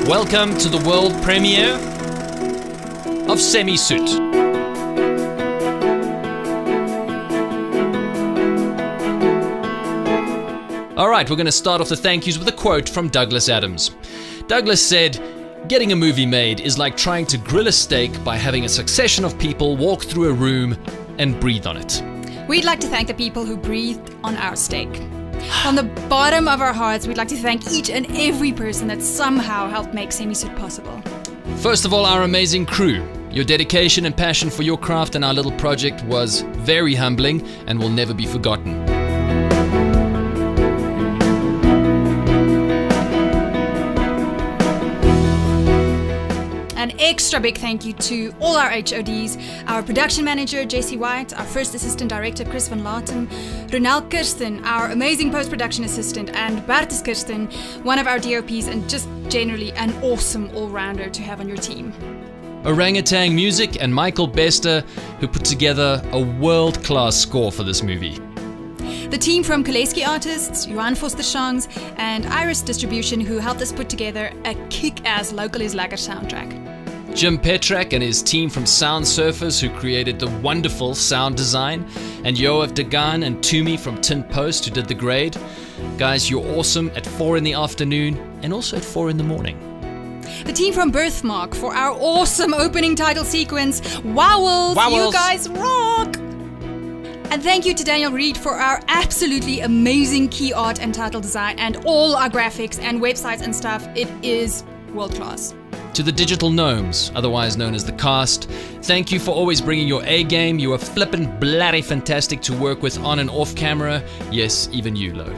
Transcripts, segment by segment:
Welcome to the world premiere of Semi-Soet. Alright, we're going to start off the thank yous with a quote from Douglas Adams. Douglas said, "Getting a movie made is like trying to grill a steak by having a succession of people walk through a room and breathe on it." We'd like to thank the people who breathed on our steak. From the bottom of our hearts, we'd like to thank each and every person that somehow helped make Semi-Soet possible. First of all, our amazing crew. Your dedication and passion for your craft and our little project was very humbling and will never be forgotten. An extra big thank you to all our HODs, our production manager, Jaci White, our first assistant director, Chris van Laten, Ronald Kirsten, our amazing post-production assistant, and Bertus Kirsten, one of our DOPs, and just generally an awesome all-rounder to have on your team. Orangutan Music and Michael Bester, who put together a world-class score for this movie. The team from Kaleski Artists, Johan Foster-Shangs, and Iris Distribution, who helped us put together a kick-ass Local is Lekker soundtrack. Jim Petrak and his team from Sound Surfers, who created the wonderful sound design, and Yoav Dagan and Toomey from Tint Post, who did the grade. Guys, you're awesome at 4 in the afternoon and also at 4 in the morning. The team from Birthmark for our awesome opening title sequence. Wowels! You guys rock! And thank you to Daniel Reed for our absolutely amazing key art and title design and all our graphics and websites and stuff. It is world class. To the Digital Gnomes, otherwise known as the cast, thank you for always bringing your A game. You are flippin' bloody fantastic to work with on and off camera. Yes, even you, Lo.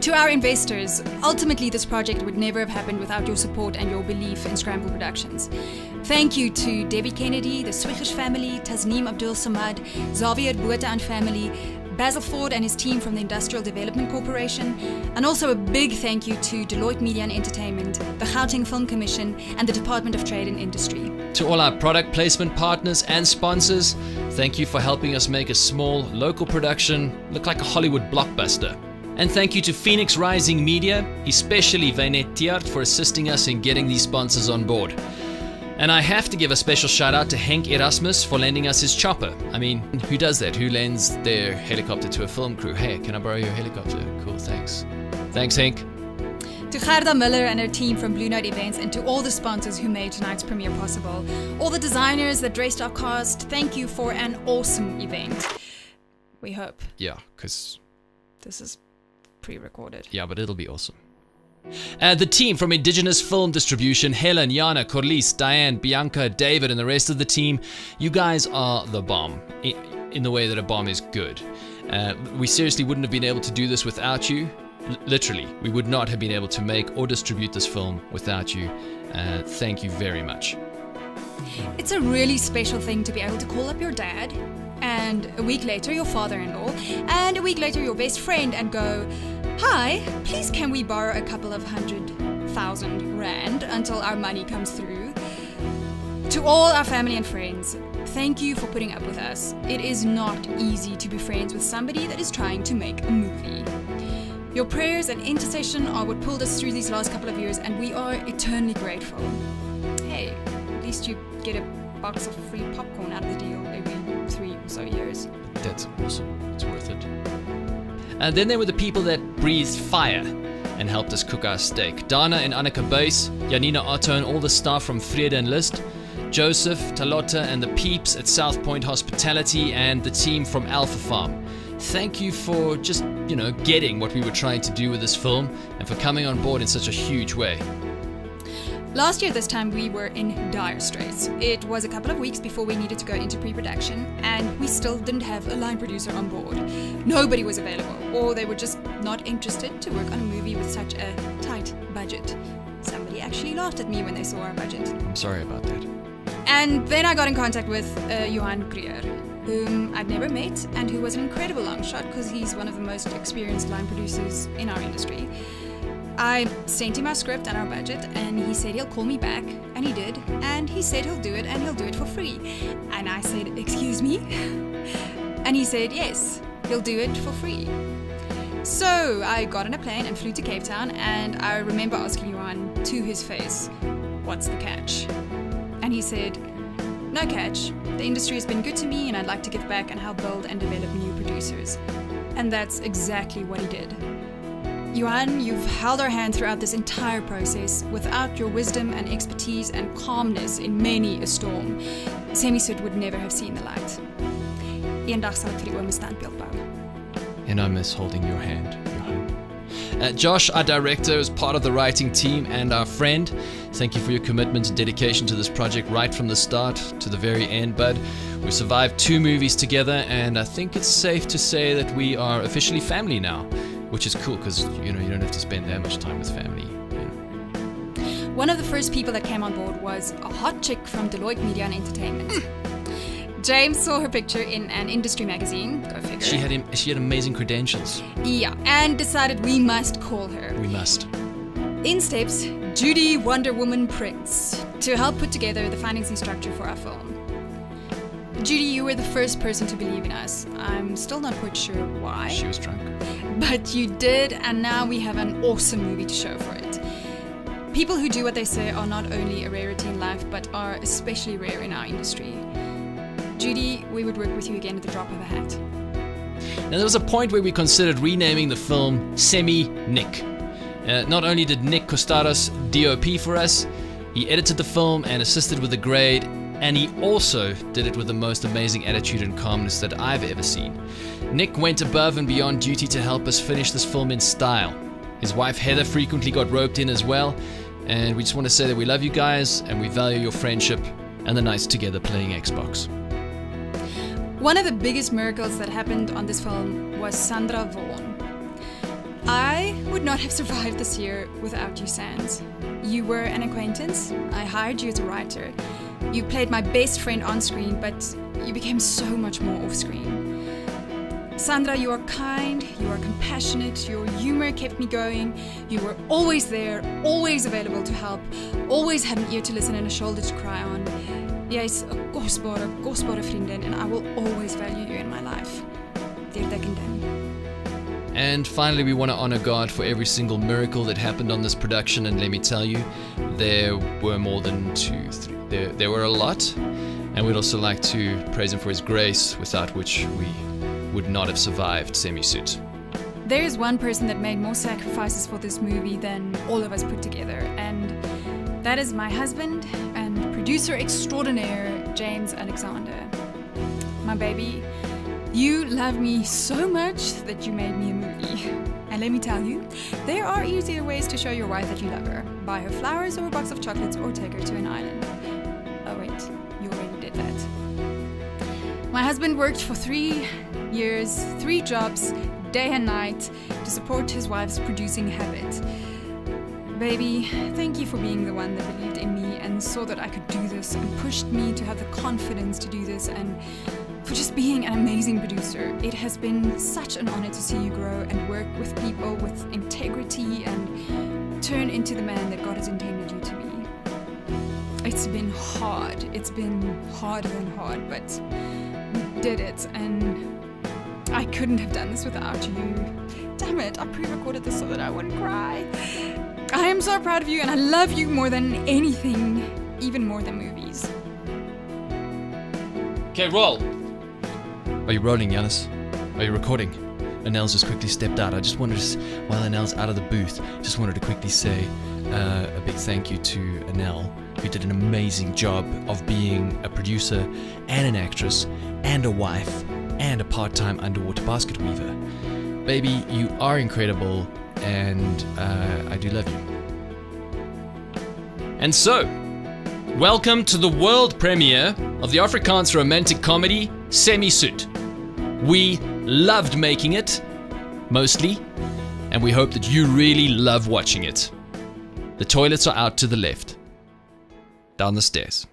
To our investors, ultimately this project would never have happened without your support and your belief in Scramble Productions. Thank you to Debbie Kennedy, the Swiggers family, Tasneem Abdul Samad, Xavier Botha and family, Basil Ford and his team from the Industrial Development Corporation, and also a big thank you to Deloitte Media and Entertainment, the Gauteng Film Commission, and the Department of Trade and Industry. To all our product placement partners and sponsors, thank you for helping us make a small, local production look like a Hollywood blockbuster. And thank you to Phoenix Rising Media, especially Wynette Tiart, for assisting us in getting these sponsors on board. And I have to give a special shout out to Henk Erasmus for lending us his chopper. I mean, who does that? Who lends their helicopter to a film crew? Hey, can I borrow your helicopter? Cool, thanks. Thanks, Henk. To Gerda Miller and her team from Blue Note Events, and to all the sponsors who made tonight's premiere possible. All the designers that graced our cast, thank you for an awesome event. We hope. Yeah, because this is pre-recorded. Yeah, but it'll be awesome. The team from Indigenous Film Distribution, Helen, Jana, Corliss, Diane, Bianca, David, and the rest of the team, you guys are the bomb, in the way that a bomb is good. We seriously wouldn't have been able to do this without you. Literally, we would not have been able to make or distribute this film without you. Thank you very much. It's a really special thing to be able to call up your dad, and a week later your father-in-law, and a week later your best friend, and go, "Hi, please can we borrow a couple of 100,000 rand until our money comes through?" To all our family and friends, thank you for putting up with us. It is not easy to be friends with somebody that is trying to make a movie. Your prayers and intercession are what pulled us through these last couple of years, and we are eternally grateful. Hey, at least you get a box of free popcorn out of the deal every 3 or so years. That's awesome. It's worth it. And then there were the people that breathed fire and helped us cook our steak. Dana and Annika Buys, Janina Otto and all the staff from Vrede and List, Joseph, Talota and the peeps at South Point Hospitality, and the team from Alpha Farm. Thank you for just, getting what we were trying to do with this film and for coming on board in such a huge way. Last year this time we were in dire straits. It was a couple of weeks before we needed to go into pre-production, and we still didn't have a line producer on board. Nobody was available, or they were just not interested to work on a movie with such a tight budget. Somebody actually laughed at me when they saw our budget. I'm sorry about that. And then I got in contact with Johan Krier, whom I'd never met, and who was an incredible long shot because he's one of the most experienced line producers in our industry. I sent him our script and our budget, and he said he'll call me back, and he did, and he said he'll do it, and he'll do it for free. And I said, "Excuse me?" And he said, yes, he'll do it for free. So I got on a plane and flew to Cape Town, and I remember asking Johan, to his face, "What's the catch?" And he said, "No catch. The industry has been good to me and I'd like to give back and help build and develop new producers." And that's exactly what he did. Johan, you've held our hand throughout this entire process. Without your wisdom and expertise and calmness in many a storm, Semi-Soet would never have seen the light. Eendag sal ek vir die oom 'n standbeeld bou. And I miss holding your hand, Johan. Josh, our director, is part of the writing team and our friend. Thank you for your commitment and dedication to this project right from the start to the very end, bud. We've survived 2 movies together, and I think it's safe to say that we are officially family now, which is cool because you don't have to spend that much time with family. One of the first people that came on board was a hot chick from Deloitte Media and Entertainment. James saw her picture in an industry magazine, go figure. She had amazing credentials. Yeah, and decided we must call her. We must. In steps Judy Wonder Woman Prince to help put together the financing structure for our film. Judy, you were the first person to believe in us. I'm still not quite sure why. She was drunk. But you did, and now we have an awesome movie to show for it. People who do what they say are not only a rarity in life, but are especially rare in our industry. Judy, we would work with you again at the drop of a hat. Now there was a point where we considered renaming the film Semi-Nick. Not only did Nick Costados DOP for us, he edited the film and assisted with the grade, and he also did it with the most amazing attitude and calmness that I've ever seen. Nick went above and beyond duty to help us finish this film in style. His wife Heather frequently got roped in as well, and we just want to say that we love you guys and we value your friendship and the nights together playing Xbox. One of the biggest miracles that happened on this film was Sandra Vaughan. I would not have survived this year without you, Sands. You were an acquaintance. I hired you as a writer. You played my best friend on screen, but you became so much more off screen. Sandra, you are kind, you are compassionate, your humor kept me going, you were always there, always available to help, always had an ear to listen and a shoulder to cry on. Jy's 'n kosbare vriendin, and I will always value you in my life. Deur dik en dun. And finally, we want to honor God for every single miracle that happened on this production, and let me tell you, there were more than 2, 3. There were a lot, and we'd also like to praise Him for His grace, without which we would not have survived Semi-Soet. There is one person that made more sacrifices for this movie than all of us put together, and that is my husband and producer extraordinaire, James Alexander. My baby, you love me so much that you made me a movie. And let me tell you, there are easier ways to show your wife that you love her. Buy her flowers or a box of chocolates or take her to an island. Oh wait, you already did that. My husband worked for 3 years, 3 jobs, day and night, to support his wife's producing habit. Baby, thank you for being the one that believed in me and saw that I could do this and pushed me to have the confidence to do this, and for just being an amazing producer. It has been such an honor to see you grow and work with people with integrity and turn into the man that God has intended you to be. It's been hard. It's been harder than hard, but we did it, and I couldn't have done this without you. Damn it, I pre-recorded this so that I wouldn't cry. I am so proud of you, and I love you more than anything, even more than movies. Okay, roll. Are you rolling, Giannis? Are you recording? Anel's just quickly stepped out. I just wanted to, while Anel's out of the booth, just wanted to quickly say a big thank you to Anel, who did an amazing job of being a producer and an actress and a wife and a part-time underwater basket weaver. Baby, you are incredible, and I do love you. And so, welcome to the world premiere of the Afrikaans romantic comedy Semi-Soet. We loved making it, mostly, and we hope that you really love watching it. The toilets are out to the left, down the stairs.